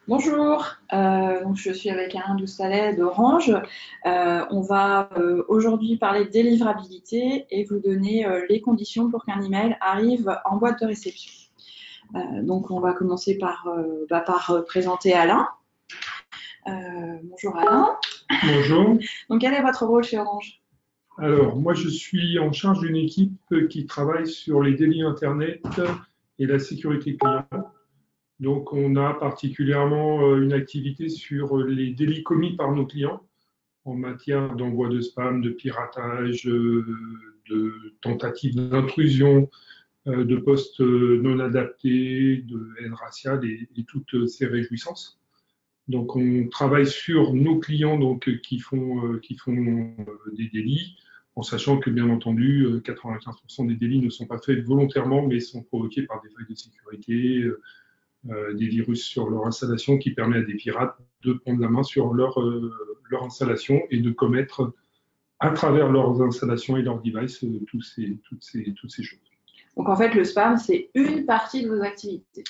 Bonjour, donc je suis avec Alain Doustalet d'Orange. On va aujourd'hui parler de délivrabilité et vous donner les conditions pour qu'un email arrive en boîte de réception. Donc on va commencer par présenter Alain. Bonjour Alain. Bonjour. Donc quel est votre rôle chez Orange? Alors, moi, je suis en charge d'une équipe qui travaille sur les délits Internet et la sécurité client. Donc, on a particulièrement une activité sur les délits commis par nos clients en matière d'envoi de spam, de piratage, de tentatives d'intrusion, de postes non adaptés, de haine raciale et toutes ces réjouissances. Donc, on travaille sur nos clients qui font des délits, en sachant que, bien entendu, 95% des délits ne sont pas faits volontairement, mais sont provoqués par des failles de sécurité, des virus sur leur installation qui permet à des pirates de prendre la main sur leur installation et de commettre à travers leurs installations et leurs devices toutes ces choses. Donc en fait, le spam, c'est une partie de vos activités.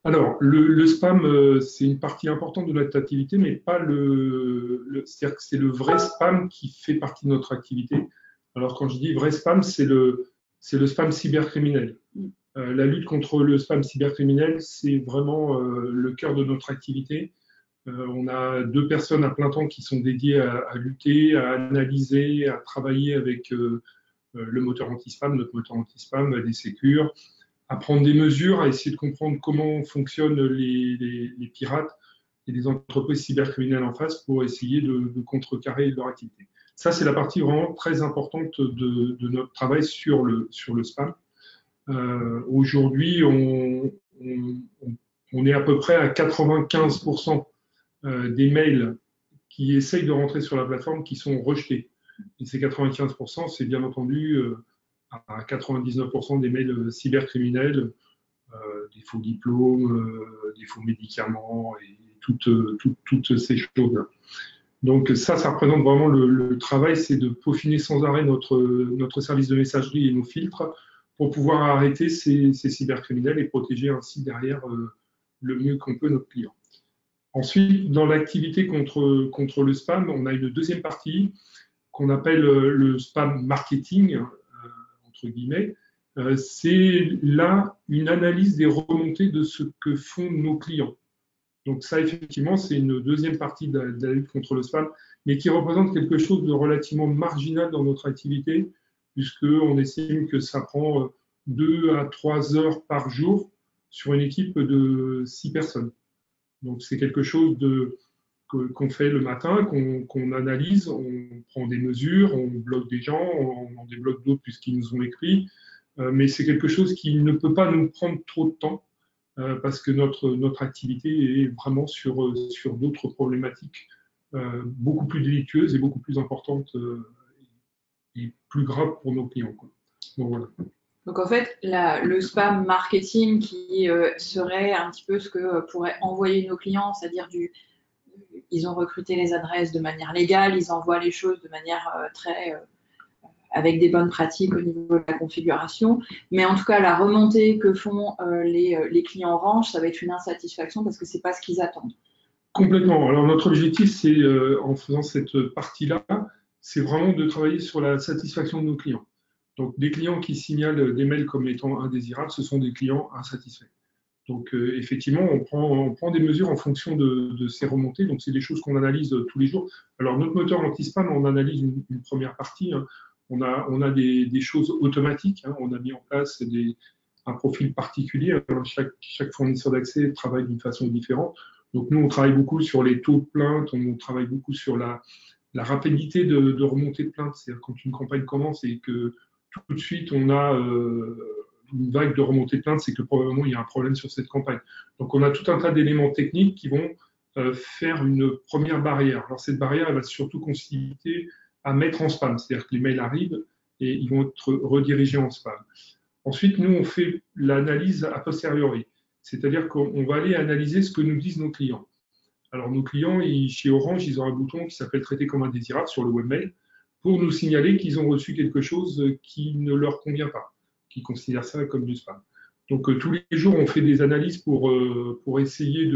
Alors, le spam, c'est une partie importante de notre activité, mais pas c'est-à-dire que c'est le vrai spam qui fait partie de notre activité. Alors, quand je dis vrai spam, c'est le spam cybercriminel. La lutte contre le spam cybercriminel, c'est vraiment le cœur de notre activité. On a 2 personnes à plein temps qui sont dédiées à lutter, à analyser, à travailler avec le moteur anti-spam, notre moteur anti-spam, des sécures, à prendre des mesures, à essayer de comprendre comment fonctionnent les pirates et les entreprises cybercriminelles en face pour essayer de contrecarrer leur activité. Ça, c'est la partie vraiment très importante de notre travail sur le spam. Aujourd'hui, on est à peu près à 95% des mails qui essayent de rentrer sur la plateforme qui sont rejetés. Et ces 95%, c'est bien entendu à 99% des mails cybercriminels, des faux diplômes, des faux médicaments et toutes ces choses-là. Donc ça représente vraiment le travail, c'est de peaufiner sans arrêt notre service de messagerie et nos filtres pour pouvoir arrêter ces cybercriminels et protéger ainsi derrière le mieux qu'on peut notre client. Ensuite, dans l'activité contre le spam, on a une deuxième partie qu'on appelle le spam marketing, entre guillemets. C'est là une analyse des remontées de ce que font nos clients. Donc ça, effectivement, c'est une deuxième partie de la lutte contre le spam, mais qui représente quelque chose de relativement marginal dans notre activité, puisqu'on estime que ça prend 2 à 3 heures par jour sur une équipe de 6 personnes. Donc c'est quelque chose qu'on fait le matin, qu'on analyse, on prend des mesures, on bloque des gens, on en débloque d'autres puisqu'ils nous ont écrit, mais c'est quelque chose qui ne peut pas nous prendre trop de temps parce que notre activité est vraiment sur d'autres problématiques beaucoup plus délictueuses et beaucoup plus importantes et plus graves pour nos clients, quoi. Donc, voilà. Donc en fait, le spam marketing qui serait un petit peu ce que pourraient envoyer nos clients, c'est-à-dire ils ont recruté les adresses de manière légale, ils envoient les choses de manière avec des bonnes pratiques au niveau de la configuration. Mais en tout cas, la remontée que font les clients Orange, ça va être une insatisfaction parce que c'est pas ce qu'ils attendent. Complètement. Alors notre objectif, c'est en faisant cette partie-là, c'est vraiment de travailler sur la satisfaction de nos clients. Donc des clients qui signalent des mails comme étant indésirables, ce sont des clients insatisfaits. Donc effectivement, on prend des mesures en fonction de ces remontées. Donc c'est des choses qu'on analyse tous les jours. Alors notre moteur anti-spam, on analyse une première partie. Hein. On a des choses automatiques. Hein. On a mis en place un profil particulier. Chaque fournisseur d'accès travaille d'une façon différente. Donc nous, on travaille beaucoup sur les taux de plainte, on travaille beaucoup sur la rapidité de remontée de plainte. C'est-à-dire quand une campagne commence et que tout de suite on a une vague de remontée de plainte, c'est que probablement il y a un problème sur cette campagne. Donc on a tout un tas d'éléments techniques qui vont faire une première barrière. Alors cette barrière, elle va surtout consister à mettre en spam, c'est-à-dire que les mails arrivent et ils vont être redirigés en spam. Ensuite, nous, on fait l'analyse a posteriori, c'est-à-dire qu'on va aller analyser ce que nous disent nos clients. Alors nos clients, chez Orange, ils ont un bouton qui s'appelle Traiter comme indésirable sur le webmail pour nous signaler qu'ils ont reçu quelque chose qui ne leur convient pas, qu'ils considèrent ça comme du spam. Donc tous les jours, on fait des analyses pour essayer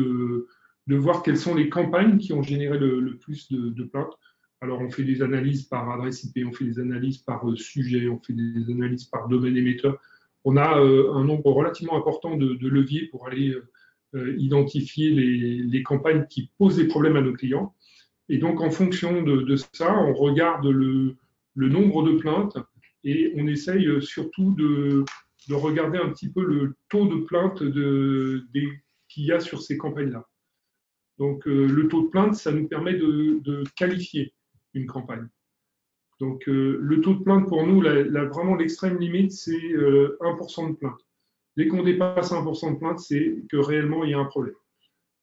de voir quelles sont les campagnes qui ont généré le plus de plaintes. Alors, on fait des analyses par adresse IP, on fait des analyses par sujet, on fait des analyses par domaine émetteur. On a un nombre relativement important de leviers pour aller identifier les campagnes qui posent des problèmes à nos clients. Et donc, en fonction de ça, on regarde le nombre de plaintes et on essaye surtout de regarder un petit peu le taux de plainte qu'il y a sur ces campagnes-là. Donc, le taux de plainte, ça nous permet de qualifier une campagne. Donc, le taux de plainte pour nous, vraiment l'extrême limite, c'est 1% de plainte. Dès qu'on dépasse 1% de plainte, c'est que réellement il y a un problème.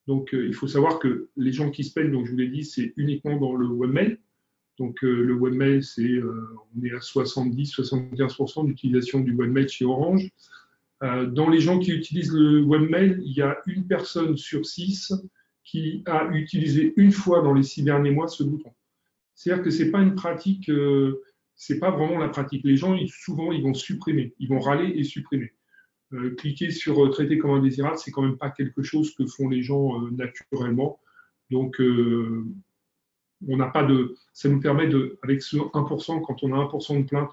Donc, il faut savoir que les gens qui se plaignent, donc je vous l'ai dit, c'est uniquement dans le webmail. Donc, le webmail, on est à 70-75% d'utilisation du webmail chez Orange. Dans les gens qui utilisent le webmail, il y a une personne sur 6 qui a utilisé une fois dans les 6 derniers mois ce bouton. C'est-à-dire que ce n'est pas une pratique, c'est pas vraiment la pratique. Les gens, souvent, ils vont supprimer, ils vont râler et supprimer. Cliquer sur traiter comme indésirable, c'est quand même pas quelque chose que font les gens naturellement. Donc, on n'a pas ça nous permet avec ce 1%, quand on a 1% de plainte,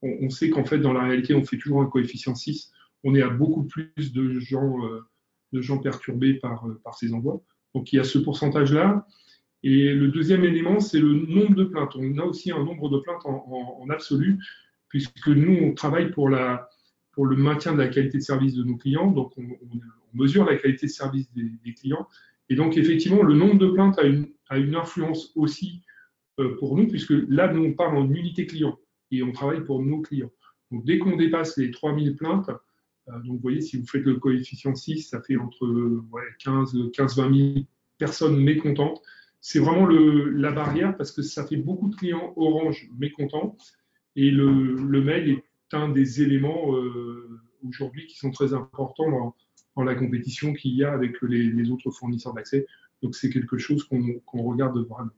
on sait qu'en fait, dans la réalité, on fait toujours un coefficient 6. On est à beaucoup plus de gens perturbés par ces envois. Donc, il y a ce pourcentage-là. Et le deuxième élément, c'est le nombre de plaintes. On a aussi un nombre de plaintes en absolu, puisque nous, on travaille pour le maintien de la qualité de service de nos clients. Donc, on mesure la qualité de service des clients. Et donc, effectivement, le nombre de plaintes a une influence aussi pour nous, puisque là, nous, on parle en unité client et on travaille pour nos clients. Donc, dès qu'on dépasse les 3000 plaintes, donc vous voyez, si vous faites le coefficient 6, ça fait entre 15-20 000 personnes mécontentes. C'est vraiment la barrière parce que ça fait beaucoup de clients Orange mécontents et le mail est un des éléments aujourd'hui qui sont très importants dans la compétition qu'il y a avec les autres fournisseurs d'accès. Donc c'est quelque chose qu'on regarde vraiment.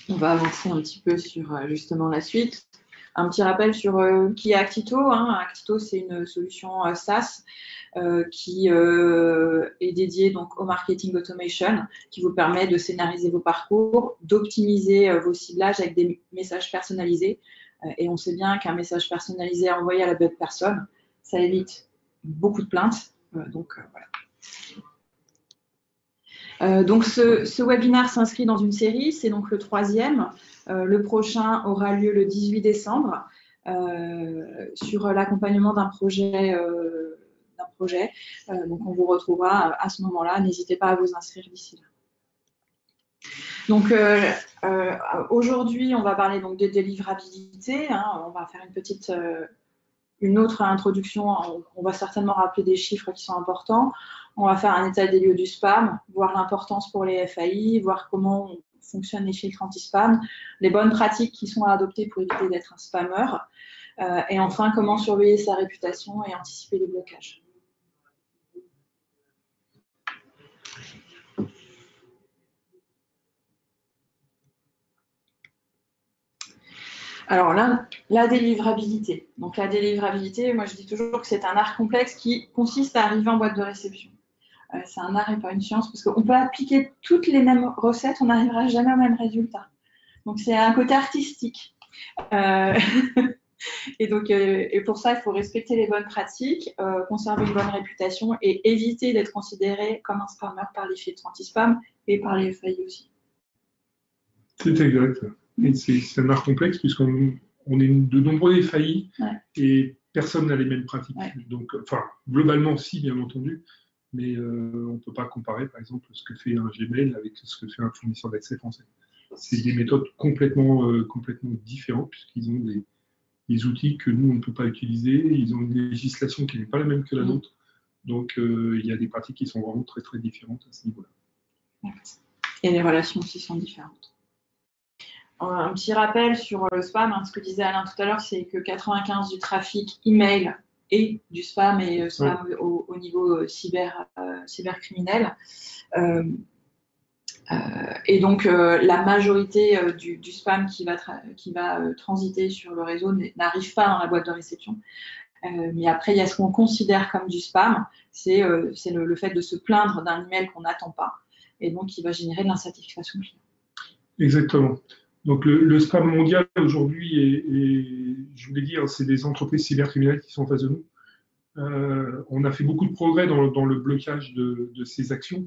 On va avancer un petit peu sur justement la suite. Un petit rappel sur qui est Actito. Actito, c'est une solution SaaS qui est dédiée donc au marketing automation, qui vous permet de scénariser vos parcours, d'optimiser vos ciblages avec des messages personnalisés. Et on sait bien qu'un message personnalisé envoyé à la bonne personne, ça évite beaucoup de plaintes. Donc voilà. Donc ce webinaire s'inscrit dans une série, c'est donc le 3e. Le prochain aura lieu le 18 décembre sur l'accompagnement d'un projet. Donc on vous retrouvera à ce moment-là. N'hésitez pas à vous inscrire d'ici là. Donc aujourd'hui, on va parler donc de délivrabilité. On va faire une autre introduction. On va certainement rappeler des chiffres qui sont importants. On va faire un état des lieux du spam, voir l'importance pour les FAI, voir comment fonctionnent les filtres anti-spam, les bonnes pratiques qui sont à adopter pour éviter d'être un spammeur, et enfin, comment surveiller sa réputation et anticiper les blocages. Alors là, la délivrabilité. Donc la délivrabilité, moi je dis toujours que c'est un art complexe qui consiste à arriver en boîte de réception. C'est un art et pas une science, parce qu'on peut appliquer toutes les mêmes recettes, on n'arrivera jamais au même résultat. Donc c'est un côté artistique. Et pour ça, il faut respecter les bonnes pratiques, conserver une bonne réputation et éviter d'être considéré comme un spammer par les filtres anti-spam et par les FAI aussi. C'est exact. Et c'est un art complexe puisqu'on est de nombreux FAI et personne n'a les mêmes pratiques. Ouais. Donc, enfin, globalement, si, bien entendu, mais on ne peut pas comparer, par exemple, ce que fait un Gmail avec ce que fait un fournisseur d'accès français. C'est des méthodes complètement différentes puisqu'ils ont des outils que nous, on ne peut pas utiliser. Ils ont une législation qui n'est pas la même que la nôtre. Donc, il y a des pratiques qui sont vraiment très, très différentes à ce niveau-là. Et les relations aussi sont différentes. Un petit rappel sur le spam, ce que disait Alain tout à l'heure, c'est que 95% du trafic email est du spam et spam au niveau cybercriminel. Et donc, la majorité du spam qui va transiter sur le réseau n'arrive pas dans la boîte de réception. Mais après, il y a ce qu'on considère comme du spam, c'est le fait de se plaindre d'un email qu'on n'attend pas, et donc qui va générer de l'insatisfaction client. Exactement. Donc le spam mondial aujourd'hui, je vous l'ai dit, hein, c'est des entreprises cybercriminelles qui sont en face de nous. On a fait beaucoup de progrès dans le blocage de ces actions.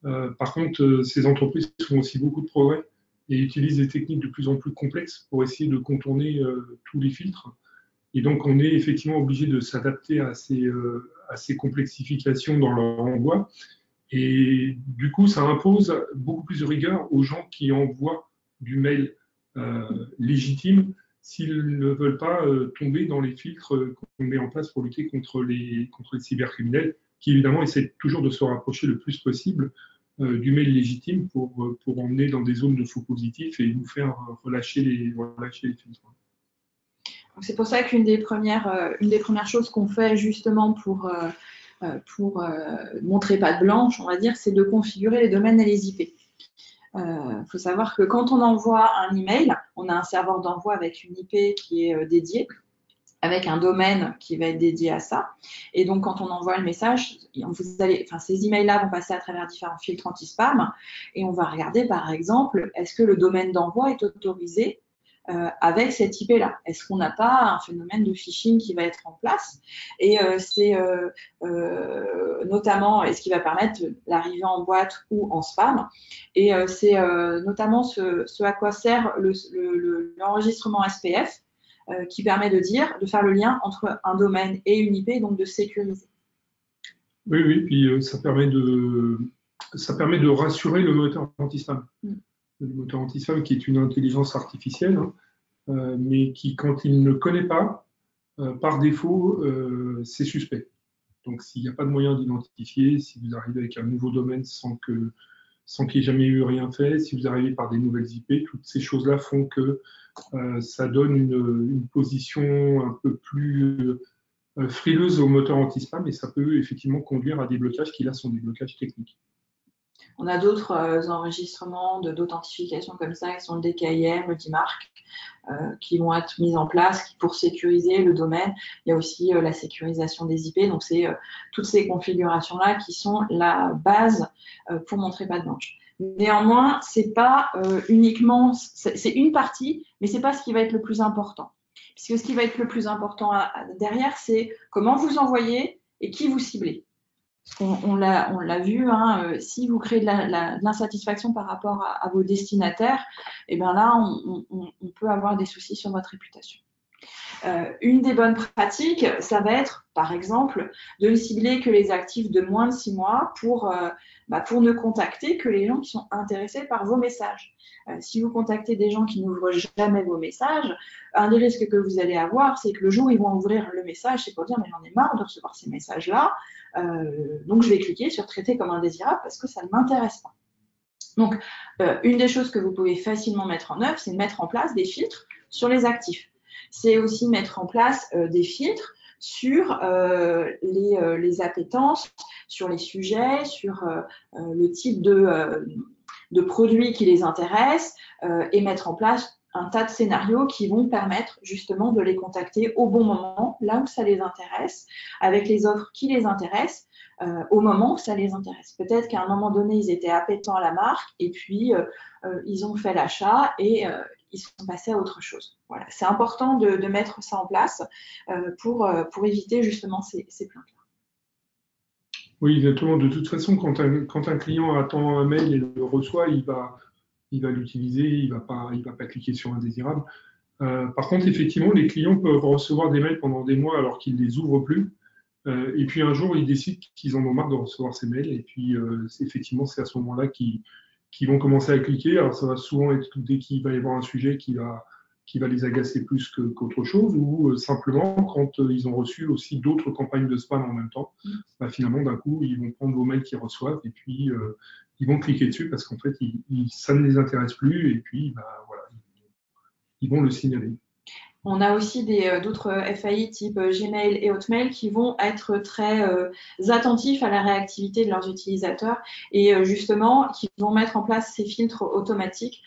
Par contre, ces entreprises font aussi beaucoup de progrès et utilisent des techniques de plus en plus complexes pour essayer de contourner tous les filtres. Et donc, on est effectivement obligé de s'adapter à ces complexifications dans leur envoi. Et du coup, ça impose beaucoup plus de rigueur aux gens qui envoient du mail légitime s'ils ne veulent pas tomber dans les filtres qu'on met en place pour lutter contre les cybercriminels, qui évidemment essaient toujours de se rapprocher le plus possible du mail légitime pour emmener dans des zones de faux positifs et nous faire relâcher les filtres. C'est pour ça qu'une des premières choses qu'on fait justement pour montrer patte blanche, on va dire, c'est de configurer les domaines et les IP. Faut savoir que quand on envoie un email, on a un serveur d'envoi avec une IP qui est dédiée, avec un domaine qui va être dédié à ça. Et donc, quand on envoie le message, ces emails-là vont passer à travers différents filtres anti-spam et on va regarder, par exemple, est-ce que le domaine d'envoi est autorisé avec cette IP-là. Est-ce qu'on n'a pas un phénomène de phishing qui va être en place? Et c'est notamment ce qui va permettre l'arrivée en boîte ou en spam. Et c'est notamment ce à quoi sert l'enregistrement SPF qui permet de faire le lien entre un domaine et une IP, donc de sécuriser. Oui, puis ça permet de rassurer le moteur anti-spam. Le moteur anti-spam qui est une intelligence artificielle, mais qui, quand il ne connaît pas, par défaut, c'est suspect. Donc, s'il n'y a pas de moyen d'identifier, si vous arrivez avec un nouveau domaine sans qu'il n'y ait jamais eu rien fait, si vous arrivez par des nouvelles IP, toutes ces choses-là font que ça donne une position un peu plus frileuse au moteur anti-spam et ça peut effectivement conduire à des blocages qui, là, sont des blocages techniques. On a d'autres enregistrements d'authentification comme ça, qui sont le DKIM, le DMARC, qui vont être mis en place pour sécuriser le domaine. Il y a aussi la sécurisation des IP. Donc, c'est toutes ces configurations-là qui sont la base pour montrer patte blanche. Néanmoins, c'est pas uniquement, c'est une partie, mais c'est pas ce qui va être le plus important. Puisque ce qui va être le plus important derrière, c'est comment vous envoyez et qui vous ciblez. On l'a vu, hein, si vous créez de l'insatisfaction par rapport à vos destinataires, et bien là, on peut avoir des soucis sur votre réputation. Une des bonnes pratiques, ça va être, par exemple, de ne cibler que les actifs de moins de 6 mois pour ne contacter que les gens qui sont intéressés par vos messages. Si vous contactez des gens qui n'ouvrent jamais vos messages, un des risques que vous allez avoir, c'est que le jour où ils vont ouvrir le message, c'est pour dire « mais j'en ai marre de recevoir ces messages-là, donc je vais cliquer sur « traiter comme indésirable » parce que ça ne m'intéresse pas ». Donc, une des choses que vous pouvez facilement mettre en œuvre, c'est de mettre en place des filtres sur les actifs. C'est aussi mettre en place des filtres sur les appétences, sur les sujets, sur le type de produits qui les intéressent et mettre en place un tas de scénarios qui vont permettre justement de les contacter au bon moment, là où ça les intéresse, avec les offres qui les intéressent, au moment où ça les intéresse. Peut-être qu'à un moment donné, ils étaient appétents à la marque et puis ils ont fait l'achat et ils sont passés à autre chose. Voilà. C'est important de mettre ça en place pour éviter justement ces plaintes-là. Oui, exactement. De toute façon, quand un client attend un mail et le reçoit, il va l'utiliser, il va pas cliquer sur indésirable. Par contre, effectivement, les clients peuvent recevoir des mails pendant des mois alors qu'ils ne les ouvrent plus. Et puis un jour, ils décident qu'ils en ont marre de recevoir ces mails. Et puis, effectivement, c'est à ce moment-là qu'ils vont commencer à cliquer. Alors, ça va souvent être dès qu'il va y avoir un sujet qui va les agacer plus qu'autre chose, ou simplement quand ils ont reçu aussi d'autres campagnes de spam en même temps. Finalement, d'un coup, ils vont prendre vos mails qu'ils reçoivent et puis ils vont cliquer dessus parce qu'en fait, ça ne les intéresse plus et puis voilà, ils vont le signaler. On a aussi d'autres FAI type Gmail et Hotmail qui vont être très attentifs à la réactivité de leurs utilisateurs et justement qui vont mettre en place ces filtres automatiques.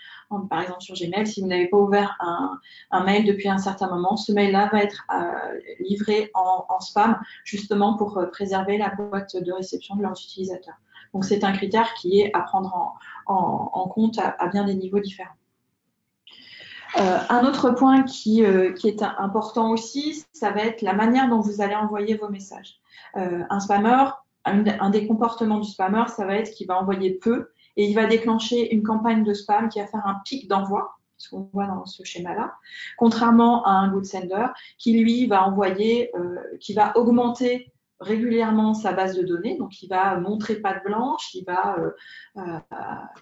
Par exemple sur Gmail, si vous n'avez pas ouvert un mail depuis un certain moment, ce mail-là va être livré en spam justement pour préserver la boîte de réception de leurs utilisateurs. Donc c'est un critère qui est à prendre en compte à bien des niveaux différents. Un autre point qui est important aussi, ça va être la manière dont vous allez envoyer vos messages. Un spammer, un des comportements du spammer, ça va être qu'il va envoyer peu et il va déclencher une campagne de spam qui va faire un pic d'envoi, ce qu'on voit dans ce schéma-là, contrairement à un good sender qui, lui, va envoyer, qui va augmenter régulièrement sa base de données, donc il va montrer patte blanche, il va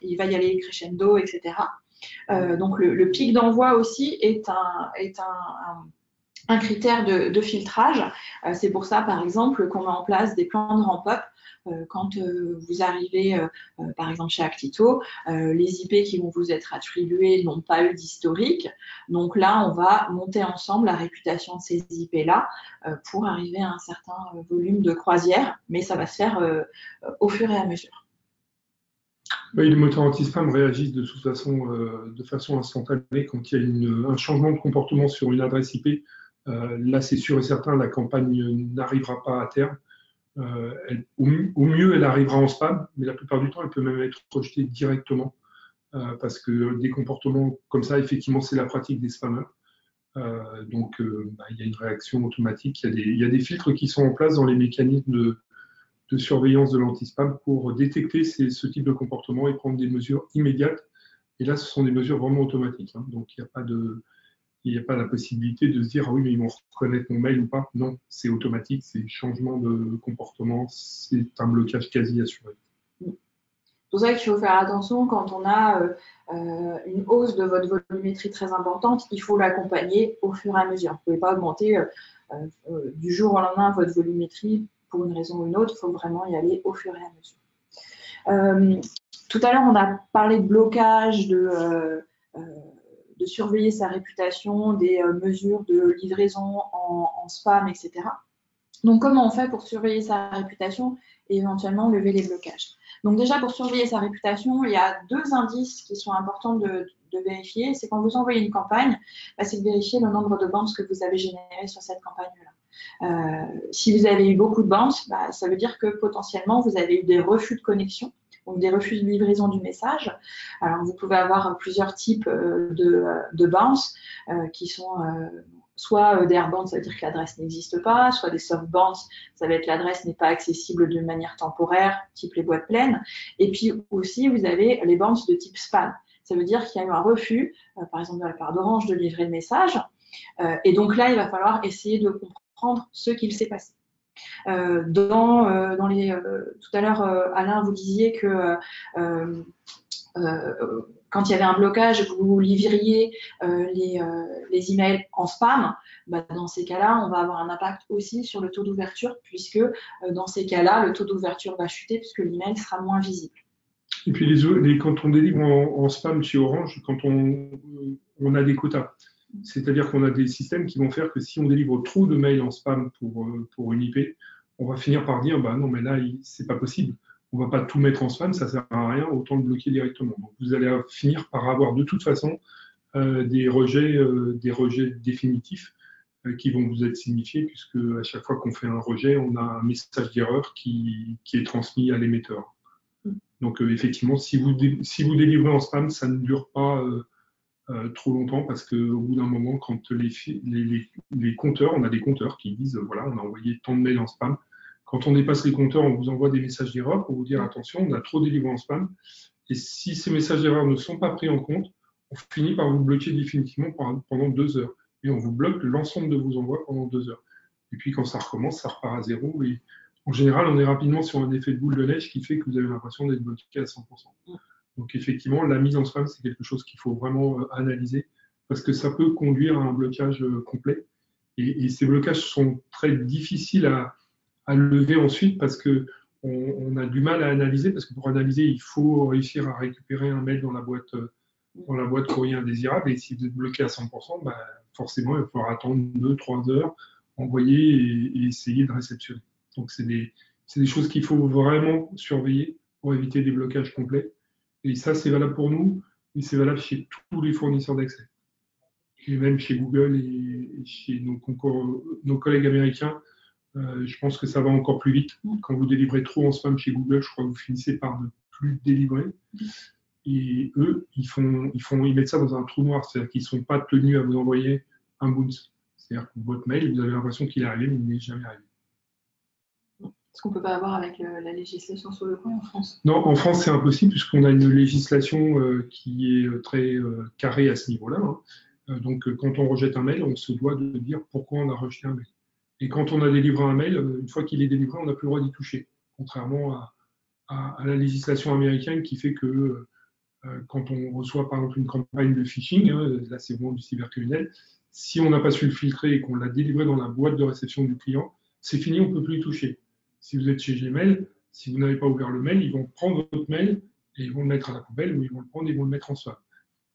y aller crescendo, etc. Donc le pic d'envoi aussi est un critère de filtrage. C'est pour ça, par exemple, qu'on met en place des plans de ramp-up. Quand vous arrivez, par exemple, chez Actito, les IP qui vont vous être attribués n'ont pas eu d'historique. Donc là, on va monter ensemble la réputation de ces IP-là pour arriver à un certain volume de croisière, mais ça va se faire au fur et à mesure. Oui, les moteurs anti-spam réagissent de toute façon, de façon instantanée quand il y a un changement de comportement sur une adresse IP. Là, c'est sûr et certain, la campagne n'arrivera pas à terme. Au mieux, elle arrivera en spam, mais la plupart du temps, elle peut même être rejetée directement parce que des comportements comme ça, effectivement, c'est la pratique des spammers. Donc, il y a une réaction automatique. Il y a des filtres qui sont en place dans les mécanismes de surveillance de l'anti-spam pour détecter ce type de comportement et prendre des mesures immédiates. Et là, ce sont des mesures vraiment automatiques. Hein. Donc, il n'y a pas la possibilité de se dire, ah oui, mais ils vont reconnaître mon mail ou pas. Non, c'est automatique, c'est changement de comportement, c'est un blocage quasi assuré. C'est pour ça qu'il faut faire attention quand on a une hausse de votre volumétrie très importante, il faut l'accompagner au fur et à mesure. Vous ne pouvez pas augmenter du jour au lendemain votre volumétrie pour une raison ou une autre, il faut vraiment y aller au fur et à mesure. Tout à l'heure, on a parlé de blocage, de surveiller sa réputation, des mesures de livraison en spam, etc. Donc, comment on fait pour surveiller sa réputation et éventuellement lever les blocages? Donc déjà, pour surveiller sa réputation, il y a deux indices qui sont importants de vérifier. C'est quand vous envoyez une campagne, c'est de vérifier le nombre de bounces que vous avez généré sur cette campagne-là. Si vous avez eu beaucoup de bounces, ça veut dire que potentiellement, vous avez eu des refus de connexion, donc des refus de livraison du message. Alors, vous pouvez avoir plusieurs types de bounce qui sont soit des airbounce, ça veut dire que l'adresse n'existe pas, soit des soft bounce, ça va être l'adresse n'est pas accessible de manière temporaire, type les boîtes pleines. Et puis aussi, vous avez les bounce de type spam. Ça veut dire qu'il y a eu un refus, par exemple de la part d'Orange, de livrer le message. Et donc là, il va falloir essayer de comprendre ce qu'il s'est passé. Tout à l'heure, Alain, vous disiez que quand il y avait un blocage, vous livriez les emails en spam. Dans ces cas-là, on va avoir un impact aussi sur le taux d'ouverture, puisque dans ces cas-là, le taux d'ouverture va chuter puisque l'email sera moins visible. Et puis quand on délivre en spam chez Orange, quand on a des quotas. C'est-à-dire qu'on a des systèmes qui vont faire que si on délivre trop de mails en spam pour une IP, on va finir par dire non, mais là, c'est pas possible. On va pas tout mettre en spam, ça sert à rien, autant le bloquer directement. Donc, vous allez finir par avoir de toute façon des rejets définitifs qui vont vous être signifiés, puisque à chaque fois qu'on fait un rejet, on a un message d'erreur qui est transmis à l'émetteur. Donc, effectivement, si vous délivrez en spam, ça ne dure pas trop longtemps parce qu'au bout d'un moment, quand les compteurs, on a des compteurs qui disent voilà, on a envoyé tant de mails en spam. Quand on dépasse les compteurs, on vous envoie des messages d'erreur pour vous dire attention, on a trop délivré en spam. Et si ces messages d'erreur ne sont pas pris en compte, on finit par vous bloquer définitivement pendant 2 heures. Et on vous bloque l'ensemble de vos envois pendant 2 heures. Et puis quand ça recommence, ça repart à zéro. Et en général, on est rapidement sur un effet de boule de neige qui fait que vous avez l'impression d'être bloqué à 100%. Donc effectivement, la mise en spam, c'est quelque chose qu'il faut vraiment analyser parce que ça peut conduire à un blocage complet. Et ces blocages sont très difficiles à lever ensuite parce qu'on a du mal à analyser parce que pour analyser, il faut réussir à récupérer un mail dans la boîte dans la boîte courrier indésirable. Et si vous êtes bloqué à 100%, bah, forcément, il va falloir attendre 2-3 heures, envoyer et essayer de réceptionner. Donc, c'est des choses qu'il faut vraiment surveiller pour éviter des blocages complets. Et ça, c'est valable pour nous, et c'est valable chez tous les fournisseurs d'accès. Et même chez Google et chez nos collègues américains, je pense que ça va encore plus vite. Quand vous délivrez trop en spam chez Google, je crois que vous finissez par ne plus délivrer. Et eux, ils mettent ça dans un trou noir. C'est-à-dire qu'ils ne sont pas tenus à vous envoyer un bounce. C'est-à-dire que votre mail, vous avez l'impression qu'il est arrivé, mais il n'est jamais arrivé. Ce qu'on ne peut pas avoir avec la législation sur le coin en France. Non, en France, c'est impossible puisqu'on a une législation qui est très carrée à ce niveau-là. Hein. Donc, quand on rejette un mail, on se doit de dire pourquoi on a rejeté un mail. Et quand on a délivré un mail, une fois qu'il est délivré, on n'a plus le droit d'y toucher. Contrairement à la législation américaine qui fait que quand on reçoit par exemple une campagne de phishing, hein, là c'est vraiment du cybercriminel, si on n'a pas su le filtrer et qu'on l'a délivré dans la boîte de réception du client, c'est fini, on ne peut plus y toucher. Si vous êtes chez Gmail, si vous n'avez pas ouvert le mail, ils vont prendre votre mail et ils vont le mettre à la poubelle ou ils vont le prendre et ils vont le mettre en spam.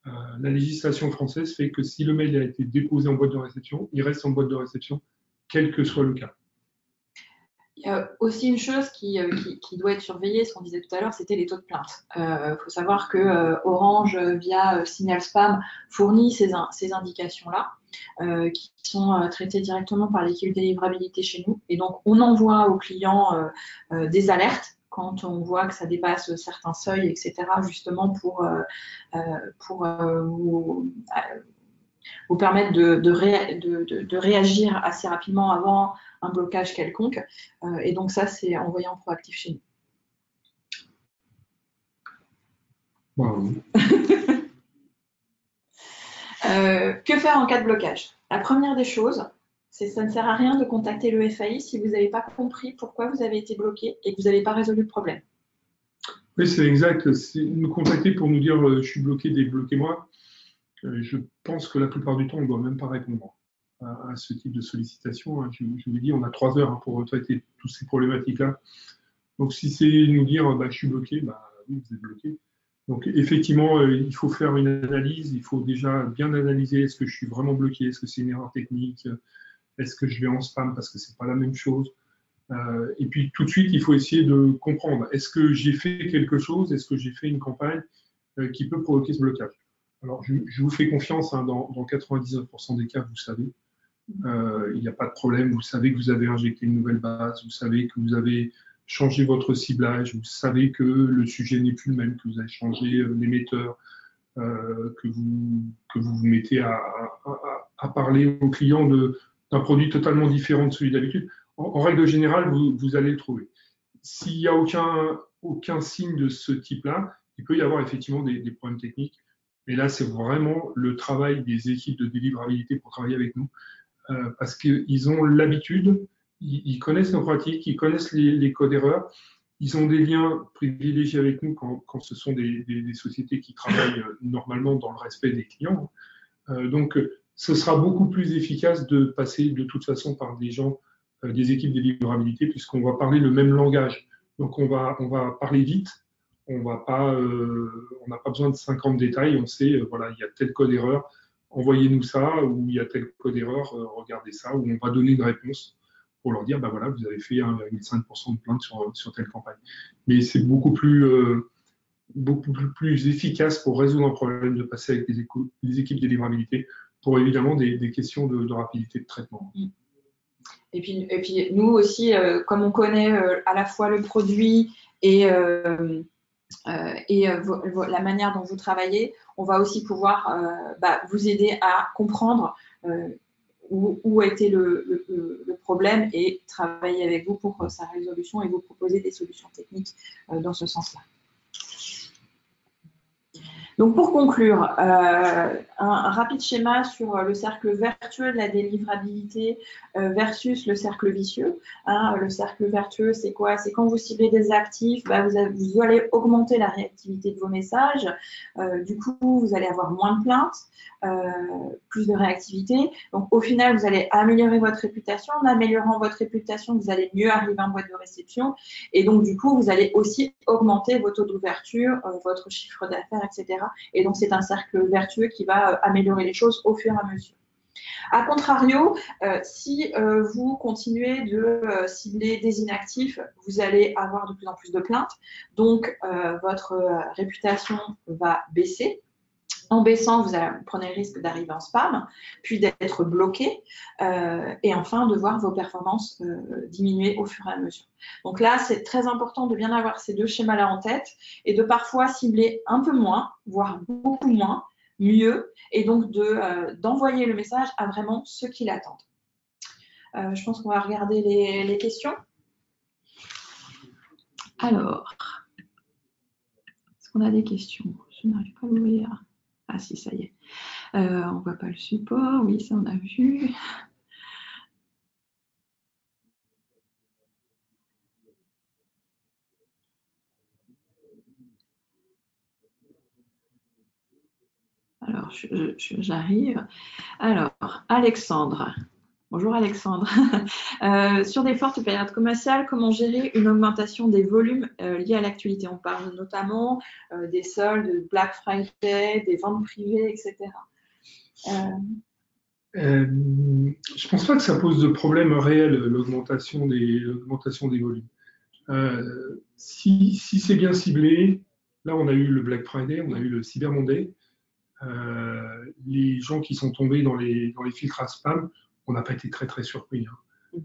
La législation française fait que si le mail a été déposé en boîte de réception, il reste en boîte de réception, quel que soit le cas. Il y a aussi une chose qui doit être surveillée, ce qu'on disait tout à l'heure, c'était les taux de plainte. Il faut savoir que Orange, via Signal Spam, fournit ces indications-là, qui sont traitées directement par l'équipe délivrabilité chez nous. Et donc, on envoie aux clients des alertes quand on voit que ça dépasse certains seuils, etc., justement pour vous permettre de réagir assez rapidement avant un blocage quelconque. Et donc ça, c'est envoyé en proactif chez nous. Wow. Que faire en cas de blocage? La première des choses, c'est que ça ne sert à rien de contacter le FAI si vous n'avez pas compris pourquoi vous avez été bloqué et que vous n'avez pas résolu le problème. Oui, c'est exact. C'est nous contacter pour nous dire je suis bloqué, débloquez-moi. Je pense que la plupart du temps, on ne doit même pas répondre à ce type de sollicitation. Je vous dis, on a 3 heures pour traiter toutes ces problématiques-là. Donc, si c'est nous dire je suis bloqué, oui, vous êtes bloqué. Donc, effectivement, il faut faire une analyse. Il faut déjà bien analyser est-ce que je suis vraiment bloqué, est-ce que c'est une erreur technique, est-ce que je vais en spam parce que ce n'est pas la même chose. Et puis, tout de suite, il faut essayer de comprendre est-ce que j'ai fait quelque chose, est-ce que j'ai fait une campagne qui peut provoquer ce blocage. Alors, je vous fais confiance, hein, dans 99% des cas, vous savez, il n'y a pas de problème, vous savez que vous avez injecté une nouvelle base, vous savez que vous avez changé votre ciblage, vous savez que le sujet n'est plus le même, que vous avez changé l'émetteur, que vous mettez à parler au client d'un produit totalement différent de celui d'habitude. En règle générale, vous allez le trouver. S'il n'y a aucun signe de ce type-là, il peut y avoir effectivement des problèmes techniques. Mais là, c'est vraiment le travail des équipes de délivrabilité pour travailler avec nous, parce qu'ils ont l'habitude, ils connaissent nos pratiques, ils connaissent les codes erreurs, ils ont des liens privilégiés avec nous quand ce sont des sociétés qui travaillent normalement dans le respect des clients. Donc, ce sera beaucoup plus efficace de passer de toute façon par des gens, des équipes de délivrabilité, puisqu'on va parler le même langage. Donc, on va parler vite. On n'a pas besoin de 50 détails, on sait, voilà, il y a tel code erreur, envoyez-nous ça, ou il y a tel code erreur, regardez ça, ou on va donner une réponse pour leur dire, voilà, vous avez fait 1,5% de plainte sur telle campagne. Mais c'est beaucoup plus efficace pour résoudre un problème de passer avec les équipes de délivrabilité pour évidemment des questions de rapidité de traitement. Et puis nous aussi, comme on connaît à la fois le produit et la manière dont vous travaillez, on va aussi pouvoir vous aider à comprendre où a été le problème et travailler avec vous pour sa résolution et vous proposer des solutions techniques dans ce sens-là. Donc pour conclure, un rapide schéma sur le cercle vertueux de la délivrabilité versus le cercle vicieux. Le cercle vertueux, c'est quoi? C'est quand vous ciblez des actifs, vous allez augmenter la réactivité de vos messages. Du coup, vous allez avoir moins de plaintes. plus de réactivité. Donc, au final, vous allez améliorer votre réputation. En améliorant votre réputation, vous allez mieux arriver en boîte de réception. Et donc, du coup, vous allez aussi augmenter vos taux d'ouverture, votre chiffre d'affaires, etc. Et donc, c'est un cercle vertueux qui va améliorer les choses au fur et à mesure. A contrario, si vous continuez de cibler des inactifs, vous allez avoir de plus en plus de plaintes. Donc, votre réputation va baisser. En baissant, vous prenez le risque d'arriver en spam, puis d'être bloqué, et enfin de voir vos performances diminuer au fur et à mesure. Donc là, c'est très important de bien avoir ces deux schémas-là en tête et de parfois cibler un peu moins, voire beaucoup moins, mieux, et donc d'envoyer le message à vraiment ceux qui l'attendent. Je pense qu'on va regarder les questions. Alors, est-ce qu'on a des questions? Je n'arrive pas à l'ouvrir. Ah si, ça y est. On ne voit pas le support. Oui, ça on a vu. Alors, j'arrive. Alors, Alexandre. Bonjour Alexandre. Sur des fortes périodes commerciales, comment gérer une augmentation des volumes liés à l'actualité? On parle notamment des soldes, Black Friday, des ventes privées, etc. Je ne pense pas que ça pose de problème réel, l'augmentation des volumes. Si c'est bien ciblé, là on a eu le Black Friday, on a eu le Cyber Monday, les gens qui sont tombés dans les filtres à spam, on n'a pas été très très surpris.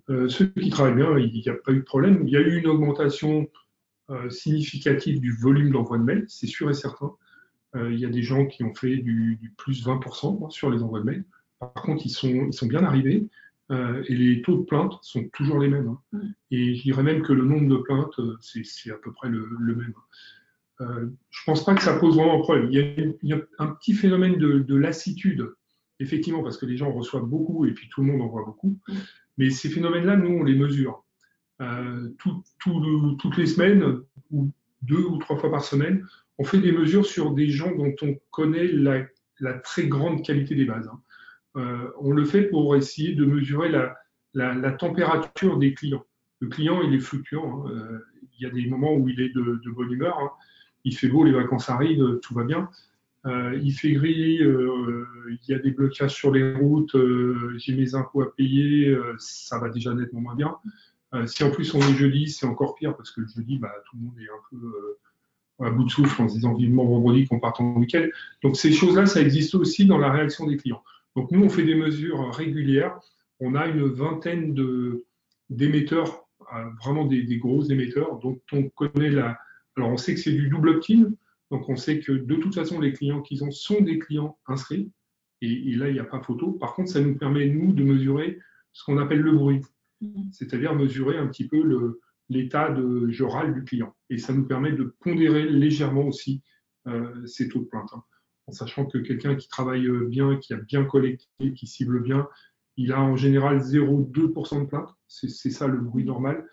Ceux qui travaillent bien, il n'y a pas eu de problème. Il y a eu une augmentation significative du volume d'envoi de mails, c'est sûr et certain. Il y a des gens qui ont fait du plus 20% sur les envois de mails. Par contre, ils sont bien arrivés et les taux de plainte sont toujours les mêmes. Et je dirais même que le nombre de plaintes, c'est à peu près le même. Je ne pense pas que ça pose vraiment un problème. Il y a un petit phénomène de lassitude, effectivement, parce que les gens reçoivent beaucoup et puis tout le monde envoie beaucoup. Mais ces phénomènes-là, nous, on les mesure. Toutes les semaines, ou 2 ou 3 fois par semaine, on fait des mesures sur des gens dont on connaît la très grande qualité des bases. On le fait pour essayer de mesurer la température des clients. Le client, il est fluctuant. Il y a des moments où il est de bonne humeur. Il fait beau, les vacances arrivent, tout va bien. Il fait gris, il y a des blocages sur les routes, j'ai mes impôts à payer, ça va déjà nettement moins bien. Si en plus on est jeudi, c'est encore pire parce que le jeudi, tout le monde est un peu à bout de souffle en se disant vivement vendredi qu'on parte en week-end. Donc ces choses-là, ça existe aussi dans la réaction des clients. Donc nous, on fait des mesures régulières. On a une vingtaine d'émetteurs, vraiment des gros émetteurs, dont on connaît la... Alors on sait que c'est du double opt-in, donc on sait que de toute façon, les clients qu'ils ont sont des clients inscrits, et là, il n'y a pas photo. Par contre, ça nous permet, nous, de mesurer ce qu'on appelle le bruit, c'est-à-dire mesurer un petit peu l'état jural du client. Et ça nous permet de pondérer légèrement aussi ces taux de plainte. En sachant que quelqu'un qui travaille bien, qui a bien collecté, qui cible bien, il a en général 0,2% de plainte. C'est ça le bruit normal.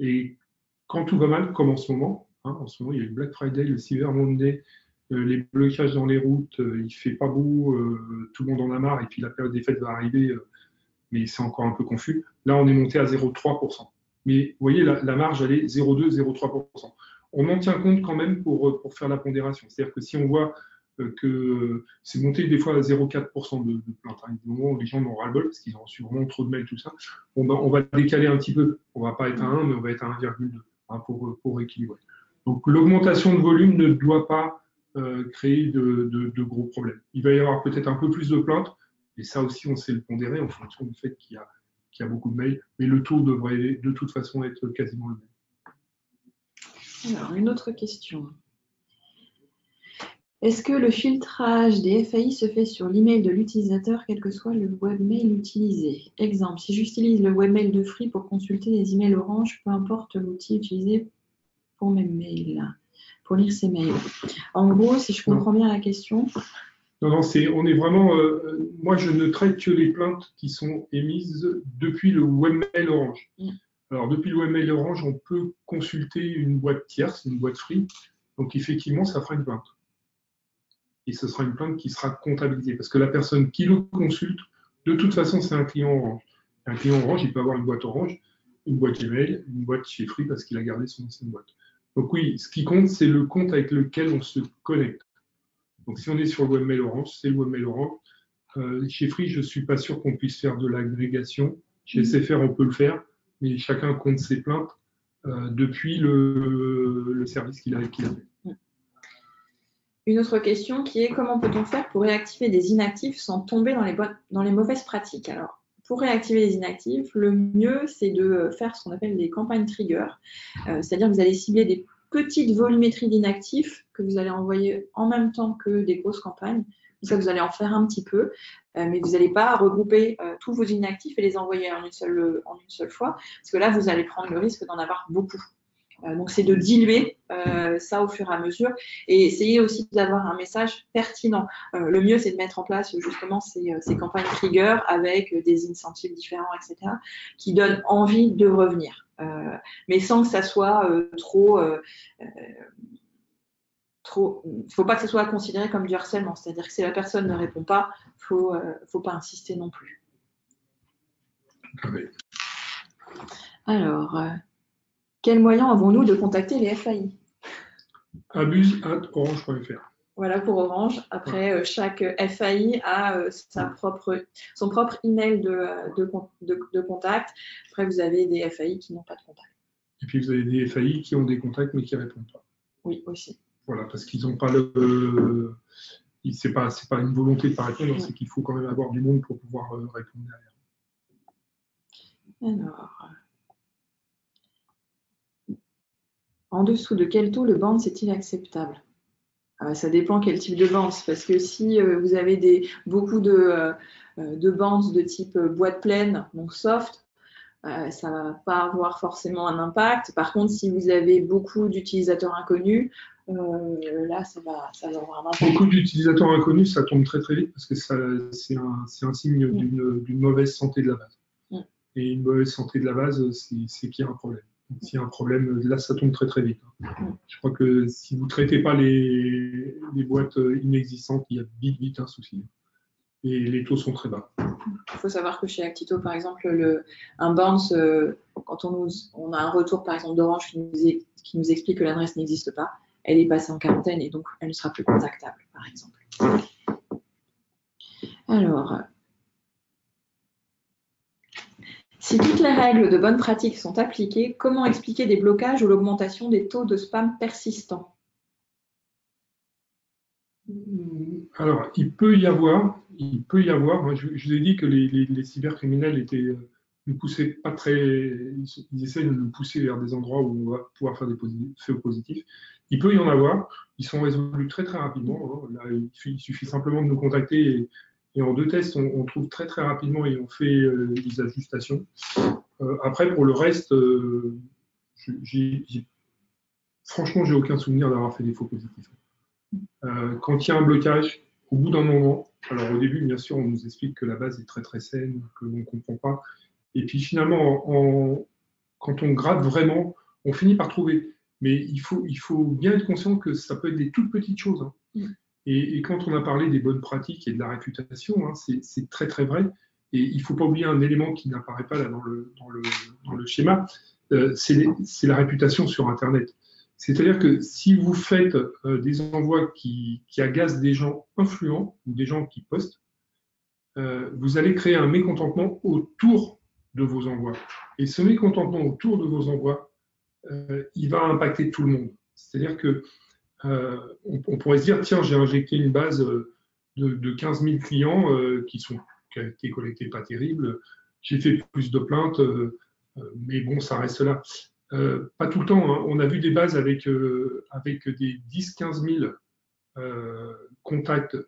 Et quand tout va mal, comme en ce moment, il y a le Black Friday, le Cyber Monday, les blocages dans les routes, il fait pas beau, tout le monde en a marre, et puis la période des fêtes va arriver, mais c'est encore un peu confus. Là, on est monté à 0,3%. Mais vous voyez, la marge, elle est 0,2, 0,3%. On en tient compte quand même pour faire la pondération. C'est-à-dire que si on voit que c'est monté des fois à 0,4% de plaintes, il y a des moments où les gens en ont ras-le-bol parce qu'ils ont reçu vraiment trop de mails, tout ça, on va décaler un petit peu. On ne va pas être à 1, mais on va être à 1,2 pour équilibrer. Donc l'augmentation de volume ne doit pas créer de gros problèmes. Il va y avoir peut-être un peu plus de plaintes, et ça aussi, on sait le pondérer en fonction du fait qu'il y a beaucoup de mails, mais le taux devrait de toute façon être quasiment le même. Alors, une autre question. Est-ce que le filtrage des FAI se fait sur l'email de l'utilisateur, quel que soit le webmail utilisé? Exemple, si j'utilise le webmail de Free pour consulter les emails Orange, peu importe l'outil utilisé pour mes mails, pour lire ces mails. En gros, si je comprends bien la question... Non, on est vraiment... moi, je ne traite que les plaintes qui sont émises depuis le webmail Orange. Alors, depuis le webmail Orange, on peut consulter une boîte tierce, une boîte Free. Donc, effectivement, ça fera une plainte. et ce sera une plainte qui sera comptabilisée. Parce que la personne qui le consulte, de toute façon, c'est un client Orange. Un client Orange, il peut avoir une boîte Orange, une boîte Gmail, une boîte chez Free parce qu'il a gardé son ancienne boîte. Donc oui, ce qui compte, c'est le compte avec lequel on se connecte. Donc si on est sur le webmail Orange, c'est le webmail Orange. Chez Free, je ne suis pas sûr qu'on puisse faire de l'agrégation. Chez SFR, on peut le faire, mais chacun compte ses plaintes depuis le service qu'il a fait. Une autre question qui est comment peut-on faire pour réactiver des inactifs sans tomber dans les mauvaises pratiques? Alors, pour réactiver les inactifs, le mieux, c'est de faire ce qu'on appelle des campagnes trigger. C'est-à-dire que vous allez cibler des petites volumétries d'inactifs que vous allez envoyer en même temps que des grosses campagnes. Ça, vous allez en faire un petit peu, mais vous n'allez pas regrouper tous vos inactifs et les envoyer en une seule fois, parce que là, vous allez prendre le risque d'en avoir beaucoup. Donc, c'est de diluer ça au fur et à mesure et essayer aussi d'avoir un message pertinent. Le mieux, c'est de mettre en place justement ces campagnes trigger avec des incentives différents, etc., qui donnent envie de revenir, mais sans que ça soit trop. Il ne faut pas que ce soit considéré comme du harcèlement. C'est-à-dire que si la personne ne répond pas, il ne faut pas insister non plus. Alors, quels moyens avons-nous de contacter les FAI? abuse@orange.fr. Voilà pour Orange. Après, chaque FAI a son propre email de contact. Après, vous avez des FAI qui n'ont pas de contact. Et puis, vous avez des FAI qui ont des contacts mais qui ne répondent pas. Oui, aussi. Voilà, parce qu'ils n'ont pas c'est pas une volonté de ne pas répondre, c'est qu'il faut quand même avoir du monde pour pouvoir répondre derrière. Alors, en dessous de quel taux le bounce est-il acceptable? Ça dépend quel type de bounce, parce que si vous avez beaucoup de bounce de type boîte pleine, donc soft, ça ne va pas avoir forcément un impact. Par contre, si vous avez beaucoup d'utilisateurs inconnus, là, ça va avoir un impact. Beaucoup d'utilisateurs inconnus, ça tombe très très vite parce que c'est un signe d'une mauvaise santé de la base. Et une mauvaise santé de la base, c'est qu'il y a un problème. Donc, s'il y a un problème, là, ça tombe très très vite. Je crois que si vous ne traitez pas les boîtes inexistantes, il y a vite un souci. Et les taux sont très bas. Il faut savoir que chez Actito, par exemple, un bounce, quand on a un retour, par exemple, d'Orange qui nous explique que l'adresse n'existe pas, elle est passée en quarantaine et donc elle ne sera plus contactable, par exemple. Alors, si toutes les règles de bonne pratique sont appliquées, comment expliquer des blocages ou l'augmentation des taux de spam persistants? Alors, il peut y avoir, je vous ai dit que les cybercriminels ne poussaient pas très, ils essaient de nous pousser vers des endroits où on va pouvoir faire des faits positifs. Il peut y en avoir, ils sont résolus très très rapidement. Là, il suffit simplement de nous contacter et en 2 tests, on trouve très très rapidement et on fait des ajustations. Après, pour le reste, franchement, j'ai aucun souvenir d'avoir fait des faux positifs. Quand il y a un blocage, au bout d'un moment, alors au début, bien sûr, on nous explique que la base est très très saine, que l'on ne comprend pas. Et puis finalement, quand on gratte vraiment, on finit par trouver. Mais il faut bien être conscient que ça peut être des toutes petites choses. Et quand on a parlé des bonnes pratiques et de la réputation, c'est très très vrai. Et il ne faut pas oublier un élément qui n'apparaît pas là dans le schéma, c'est la réputation sur Internet. C'est-à-dire que si vous faites des envois qui agacent des gens influents ou des gens qui postent, vous allez créer un mécontentement autour de vos envois. Et ce mécontentement autour de vos envois, il va impacter tout le monde. C'est-à-dire que on pourrait se dire, tiens, j'ai injecté une base de 15 000 clients qui a été collectée pas terrible, j'ai fait plus de plaintes, mais bon, ça reste là. Pas tout le temps. On a vu des bases avec des 10-15 000 contacts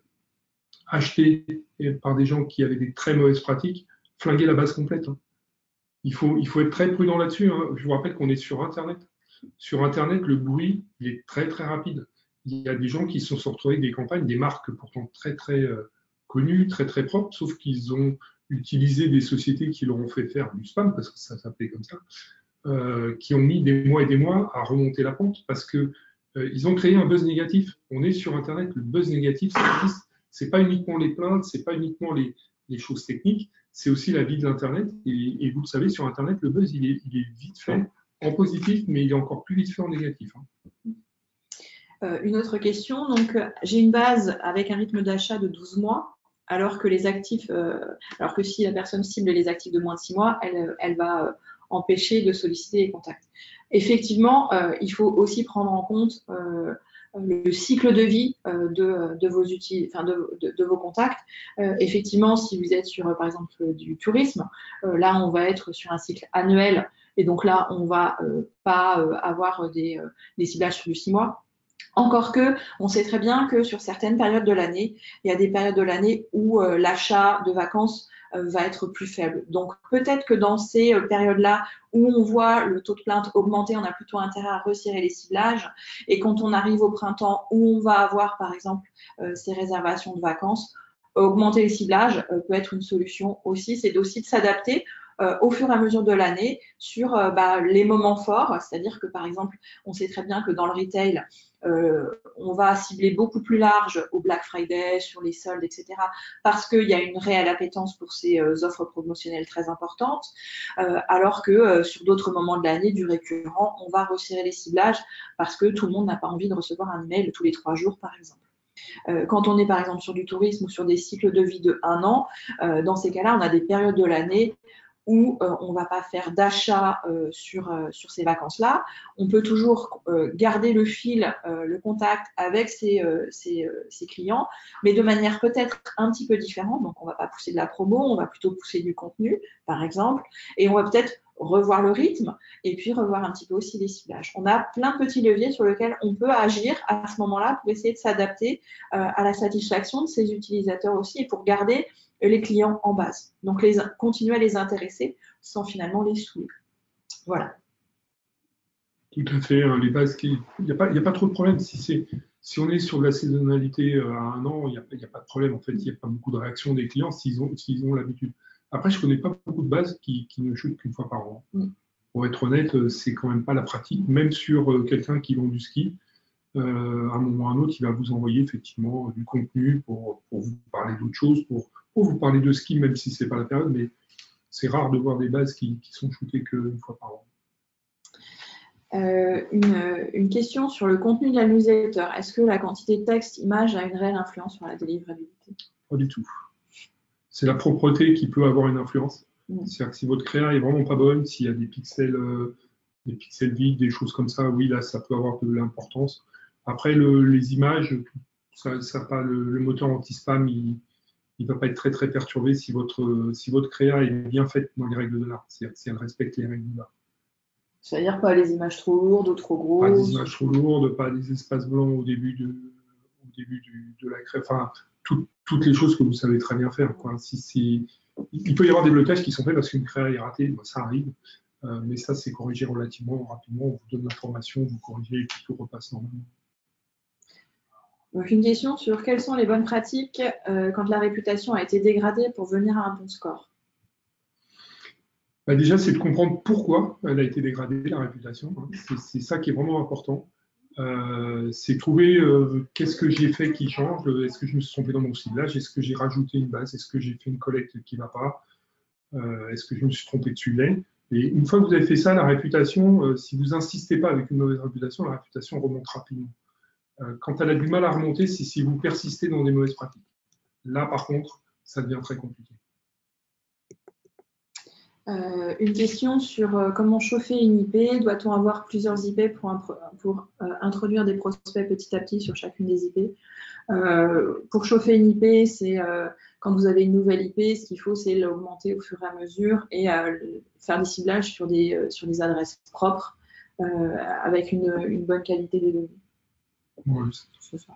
achetés par des gens qui avaient des très mauvaises pratiques, flinguer la base complète. Il faut être très prudent là-dessus. Je vous rappelle qu'on est sur Internet. Sur Internet, le bruit il est très très rapide. Il y a des gens qui se sont retrouvés avec des campagnes, des marques pourtant très très connues, très très propres, sauf qu'ils ont utilisé des sociétés qui leur ont fait faire du spam, parce que ça s'appelait comme ça. Qui ont mis des mois et des mois à remonter la pente parce que Ils ont créé un buzz négatif. On est sur Internet, le buzz négatif, ça existe. C'est pas uniquement les plaintes, c'est pas uniquement les choses techniques, c'est aussi la vie de l'Internet. Et vous le savez, sur Internet, le buzz, il est vite fait en positif, mais il est encore plus vite fait en négatif. Une autre question, donc j'ai une base avec un rythme d'achat de 12 mois, alors que les actifs, alors que si la personne cible les actifs de moins de 6 mois, elle va empêcher de solliciter les contacts. Effectivement, il faut aussi prendre en compte le cycle de vie de vos contacts. Effectivement, si vous êtes sur, par exemple, du tourisme, là, on va être sur un cycle annuel, et donc là, on va pas avoir des ciblages sur du 6 mois. Encore que, on sait très bien que sur certaines périodes de l'année, il y a des périodes de l'année où l'achat de vacances va être plus faible. Donc peut-être que dans ces périodes-là où on voit le taux de plainte augmenter, on a plutôt intérêt à resserrer les ciblages. Et quand on arrive au printemps où on va avoir par exemple ces réservations de vacances, augmenter les ciblages peut être une solution aussi. C'est aussi de s'adapter au fur et à mesure de l'année sur les moments forts. C'est-à-dire que par exemple, on sait très bien que dans le retail, on va cibler beaucoup plus large au Black Friday, sur les soldes, etc. parce qu'il y a une réelle appétence pour ces offres promotionnelles très importantes, alors que sur d'autres moments de l'année, du récurrent, on va resserrer les ciblages parce que tout le monde n'a pas envie de recevoir un email tous les 3 jours, par exemple. Quand on est par exemple sur du tourisme ou sur des cycles de vie de 1 an, dans ces cas-là, on a des périodes de l'année où on ne va pas faire d'achat sur ces vacances-là. On peut toujours garder le fil, le contact avec ses clients, mais de manière peut-être un petit peu différente. Donc, on ne va pas pousser de la promo, on va plutôt pousser du contenu, par exemple, et on va peut-être revoir le rythme et puis revoir un petit peu aussi les ciblages. On a plein de petits leviers sur lesquels on peut agir à ce moment-là pour essayer de s'adapter à la satisfaction de ses utilisateurs aussi et pour garder les clients en base. Donc, continuer à les intéresser sans finalement les saouler. Voilà. Tout à fait. Les bases, il n'y a pas trop de problème. Si on est sur de la saisonnalité à 1 an, il n'y a pas de problème. En fait, il n'y a pas beaucoup de réactions des clients s'ils ont l'habitude. Après, je ne connais pas beaucoup de bases qui ne chutent qu'une fois par an. Pour être honnête, c'est quand même pas la pratique. Même sur quelqu'un qui vend du ski, à un moment ou à un autre, il va vous envoyer effectivement du contenu pour vous parler d'autre chose, pour vous parler de ski, même si ce n'est pas la période, mais c'est rare de voir des bases qui sont shootées qu'une fois par an. Une question sur le contenu de la newsletter. Est-ce que la quantité de texte, image a une réelle influence sur la délivrabilité? Pas du tout. C'est la propreté qui peut avoir une influence. C'est-à-dire que si votre créa est vraiment pas bonne, s'il y a des pixels vides, des choses comme ça, oui, là, ça peut avoir de l'importance. Après, les images, le moteur anti-spam, il ne va pas être très, très perturbé si votre créa est bien faite dans les règles de l'art. C'est-à-dire si elle respecte les règles de l'art. C'est-à-dire pas les images trop lourdes ou trop grosses. Pas des images trop lourdes, pas des espaces blancs au début de la créa. Enfin, toutes les choses que vous savez très bien faire, quoi. Il peut y avoir des blocages qui sont faits parce qu'une créa est ratée, ça arrive. Mais ça, c'est corrigé relativement rapidement. On vous donne l'information, vous corrigez et puis tout repasse normalement. Donc, une question sur quelles sont les bonnes pratiques quand la réputation a été dégradée pour venir à un bon score? Déjà, c'est de comprendre pourquoi elle a été dégradée, la réputation. C'est ça qui est vraiment important. C'est trouver qu'est-ce que j'ai fait qui change, est-ce que je me suis trompé dans mon ciblage, est-ce que j'ai rajouté une base, est-ce que j'ai fait une collecte qui ne va pas, est-ce que je me suis trompé de sujet. Et une fois que vous avez fait ça, la réputation, si vous n'insistez pas avec une mauvaise réputation, la réputation remonte rapidement. Quand elle a du mal à remonter, c'est si vous persistez dans des mauvaises pratiques. Là, par contre, ça devient très compliqué. Une question sur comment chauffer une IP. Doit-on avoir plusieurs IP pour introduire des prospects petit à petit sur chacune des IP? Pour chauffer une IP, c'est quand vous avez une nouvelle IP, ce qu'il faut, c'est l'augmenter au fur et à mesure et faire des ciblages sur des adresses propres avec une bonne qualité des données. Oui. C'est ça.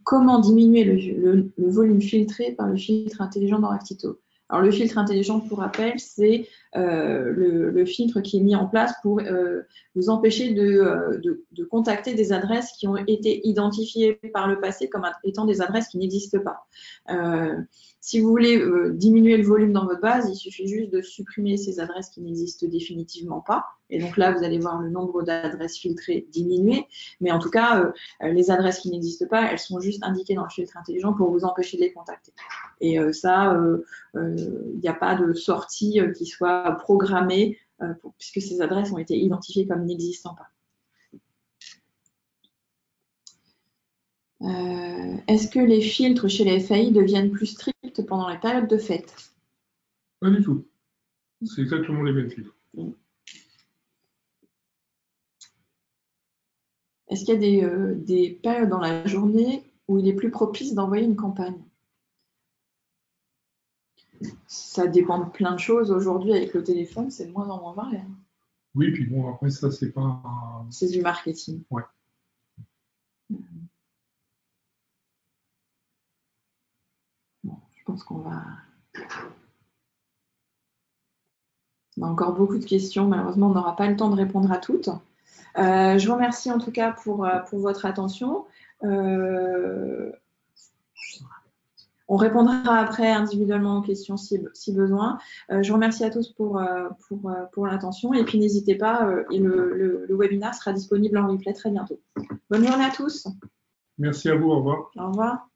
Comment diminuer le volume filtré par le filtre intelligent dans Actito? Alors, le filtre intelligent, pour rappel, c'est le filtre qui est mis en place pour vous empêcher de contacter des adresses qui ont été identifiées par le passé comme étant des adresses qui n'existent pas. Si vous voulez diminuer le volume dans votre base, il suffit juste de supprimer ces adresses qui n'existent définitivement pas. Et donc là, vous allez voir le nombre d'adresses filtrées diminuer. Mais en tout cas, les adresses qui n'existent pas, elles sont juste indiquées dans le filtre intelligent pour vous empêcher de les contacter. Et ça, il n'y a pas de sortie qui soit programmée puisque ces adresses ont été identifiées comme n'existant pas. Est-ce que les filtres chez les FAI deviennent plus stricts pendant les périodes de fête? Pas du tout. C'est exactement les mêmes filtres. Est-ce qu'il y a des périodes dans la journée où il est plus propice d'envoyer une campagne? Ça dépend de plein de choses. Aujourd'hui, avec le téléphone, c'est de moins en moins vrai. Oui, puis bon, après ça, c'est pas... C'est du marketing. Ouais. Bon, je pense qu'on va... On a encore beaucoup de questions. Malheureusement, on n'aura pas le temps de répondre à toutes. Je vous remercie en tout cas pour votre attention. On répondra après individuellement aux questions si besoin. Je vous remercie à tous pour l'attention et puis n'hésitez pas, le webinaire sera disponible en replay très bientôt. Bonne journée à tous. Merci à vous, au revoir. Au revoir.